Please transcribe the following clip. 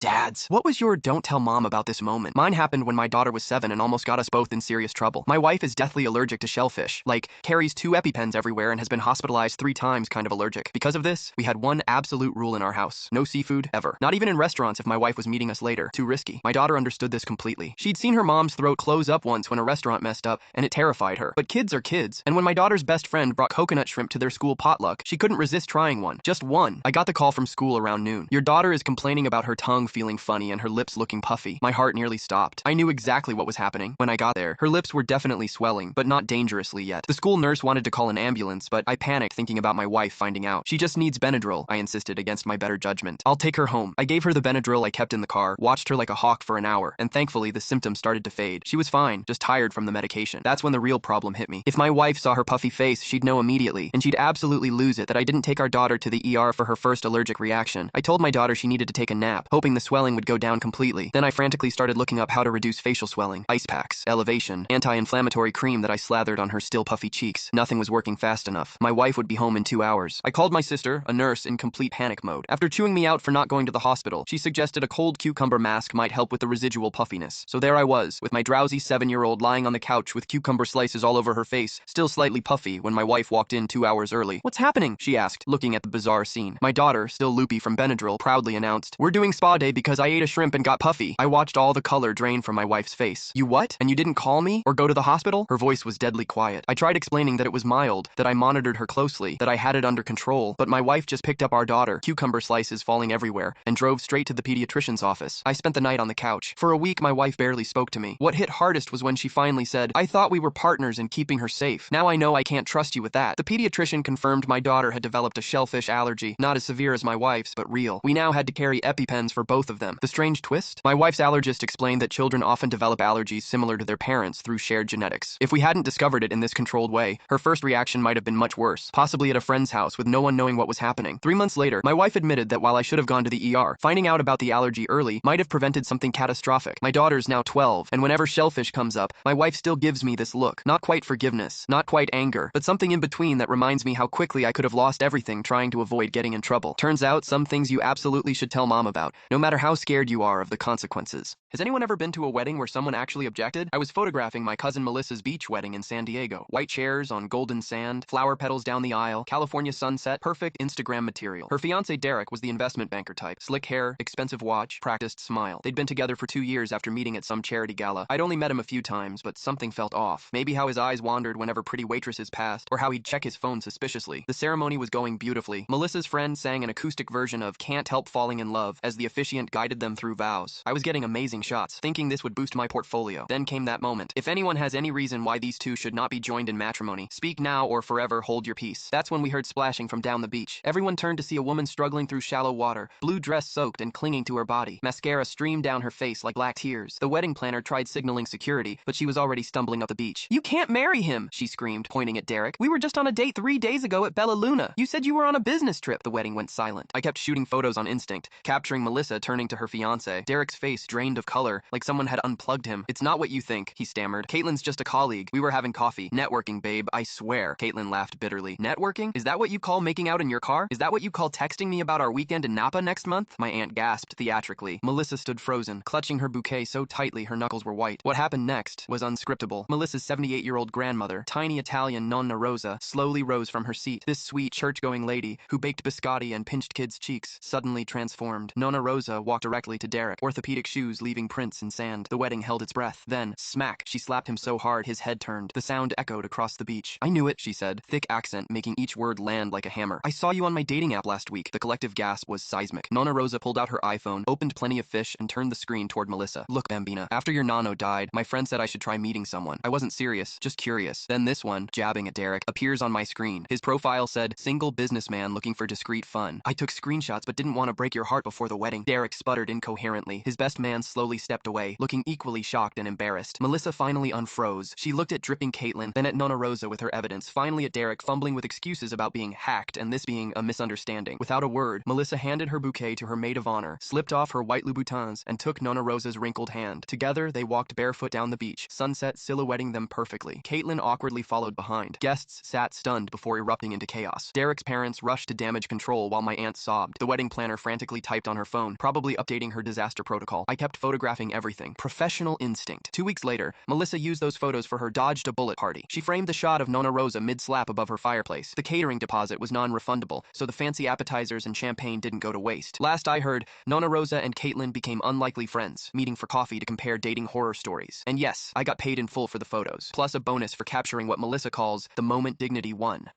Dads, what was your don't tell mom about this moment? Mine happened when my daughter was 7 and almost got us both in serious trouble. My wife is deathly allergic to shellfish. Like, carries 2 EpiPens everywhere and has been hospitalized 3 times kind of allergic. Because of this, we had one absolute rule in our house. No seafood, ever. Not even in restaurants if my wife was meeting us later. Too risky. My daughter understood this completely. She'd seen her mom's throat close up once when a restaurant messed up, and it terrified her. But kids are kids, and when my daughter's best friend brought coconut shrimp to their school potluck, she couldn't resist trying one. Just one. I got the call from school around noon. Your daughter is complaining about her tongue feeling funny and her lips looking puffy. My heart nearly stopped. I knew exactly what was happening. When I got there, her lips were definitely swelling, but not dangerously yet. The school nurse wanted to call an ambulance, but I panicked thinking about my wife finding out. She just needs Benadryl, I insisted against my better judgment. I'll take her home. I gave her the Benadryl I kept in the car, watched her like a hawk for an hour, and thankfully the symptoms started to fade. She was fine, just tired from the medication. That's when the real problem hit me. If my wife saw her puffy face, she'd know immediately, and she'd absolutely lose it that I didn't take our daughter to the ER for her first allergic reaction. I told my daughter she needed to take a nap, hoping the swelling would go down completely. Then I frantically started looking up how to reduce facial swelling, ice packs, elevation, anti-inflammatory cream that I slathered on her still puffy cheeks. Nothing was working fast enough. My wife would be home in 2 hours. I called my sister, a nurse, in complete panic mode. After chewing me out for not going to the hospital, she suggested a cold cucumber mask might help with the residual puffiness. So there I was, with my drowsy 7-year-old lying on the couch with cucumber slices all over her face, still slightly puffy, when my wife walked in 2 hours early. "What's happening?" she asked, looking at the bizarre scene. My daughter, still loopy from Benadryl, proudly announced, "We're doing spa day because I ate a shrimp and got puffy." I watched all the color drain from my wife's face. "You what? And you didn't call me? Or go to the hospital?" Her voice was deadly quiet. I tried explaining that it was mild, that I monitored her closely, that I had it under control, but my wife just picked up our daughter, cucumber slices falling everywhere, and drove straight to the pediatrician's office. I spent the night on the couch. For a week, my wife barely spoke to me. What hit hardest was when she finally said, "I thought we were partners in keeping her safe. Now I know I can't trust you with that." The pediatrician confirmed my daughter had developed a shellfish allergy, not as severe as my wife's, but real. We now had to carry EpiPens for both of them. The strange twist? My wife's allergist explained that children often develop allergies similar to their parents through shared genetics. If we hadn't discovered it in this controlled way, her first reaction might have been much worse, possibly at a friend's house with no one knowing what was happening. 3 months later, my wife admitted that while I should have gone to the ER, finding out about the allergy early might have prevented something catastrophic. My daughter's now 12, and whenever shellfish comes up, my wife still gives me this look. Not quite forgiveness, not quite anger, but something in between that reminds me how quickly I could have lost everything trying to avoid getting in trouble. Turns out, some things you absolutely should tell mom about, no matter how scared you are of the consequences. Has anyone ever been to a wedding where someone actually objected? I was photographing my cousin Melissa's beach wedding in San Diego. White chairs on golden sand, flower petals down the aisle, California sunset, perfect Instagram material. Her fiancé Derek was the investment banker type. Slick hair, expensive watch, practiced smile. They'd been together for 2 years after meeting at some charity gala. I'd only met him a few times, but something felt off. Maybe how his eyes wandered whenever pretty waitresses passed, or how he'd check his phone suspiciously. The ceremony was going beautifully. Melissa's friend sang an acoustic version of "Can't Help Falling in Love" as the officiant guided them through vows. I was getting amazing shots, thinking this would boost my portfolio. Then came that moment. If anyone has any reason why these two should not be joined in matrimony, speak now or forever hold your peace. That's when we heard splashing from down the beach. Everyone turned to see a woman struggling through shallow water, blue dress soaked and clinging to her body. Mascara streamed down her face like black tears. The wedding planner tried signaling security, but she was already stumbling up the beach. "You can't marry him," she screamed, pointing at Derek. "We were just on a date 3 days ago at Bella Luna. You said you were on a business trip." The wedding went silent. I kept shooting photos on instinct, capturing Melissa turning to her fiancé. Derek's face drained of color, like someone had unplugged him. "It's not what you think," he stammered. "Caitlin's just a colleague. We were having coffee. Networking, babe, I swear." Caitlin laughed bitterly. "Networking? Is that what you call making out in your car? Is that what you call texting me about our weekend in Napa next month?" My aunt gasped theatrically. Melissa stood frozen, clutching her bouquet so tightly her knuckles were white. What happened next was unscriptable. Melissa's 78-year-old grandmother, tiny Italian Nonna Rosa, slowly rose from her seat. This sweet, church-going lady, who baked biscotti and pinched kids' cheeks, suddenly transformed. Nonna Rosa walked directly to Derek, orthopedic shoes leaving prints in sand. The wedding held its breath. Then, smack, she slapped him so hard his head turned. The sound echoed across the beach. "I knew it," she said, thick accent making each word land like a hammer. "I saw you on my dating app last week." The collective gasp was seismic. Nonna Rosa pulled out her iPhone, opened Plenty of Fish, and turned the screen toward Melissa. "Look, Bambina, after your nano died, my friend said I should try meeting someone. I wasn't serious, just curious. Then this one," jabbing at Derek, "appears on my screen. His profile said, 'Single businessman looking for discreet fun.' I took screenshots but didn't want to break your heart before the wedding." Derek sputtered incoherently. His best man slowly slowly stepped away, looking equally shocked and embarrassed. Melissa finally unfroze. She looked at dripping Caitlin, then at Nona Rosa with her evidence, finally at Derek fumbling with excuses about being hacked and this being a misunderstanding. Without a word, Melissa handed her bouquet to her maid of honor, slipped off her white Louboutins, and took Nona Rosa's wrinkled hand. Together, they walked barefoot down the beach, sunset silhouetting them perfectly. Caitlin awkwardly followed behind. Guests sat stunned before erupting into chaos. Derek's parents rushed to damage control while my aunt sobbed. The wedding planner frantically typed on her phone, probably updating her disaster protocol. I kept photographing everything. Professional instinct. 2 weeks later, Melissa used those photos for her dodged a bullet party. She framed the shot of Nona Rosa mid-slap above her fireplace. The catering deposit was non-refundable, so the fancy appetizers and champagne didn't go to waste. Last I heard, Nona Rosa and Caitlin became unlikely friends, meeting for coffee to compare dating horror stories. And yes, I got paid in full for the photos, plus a bonus for capturing what Melissa calls the moment dignity won.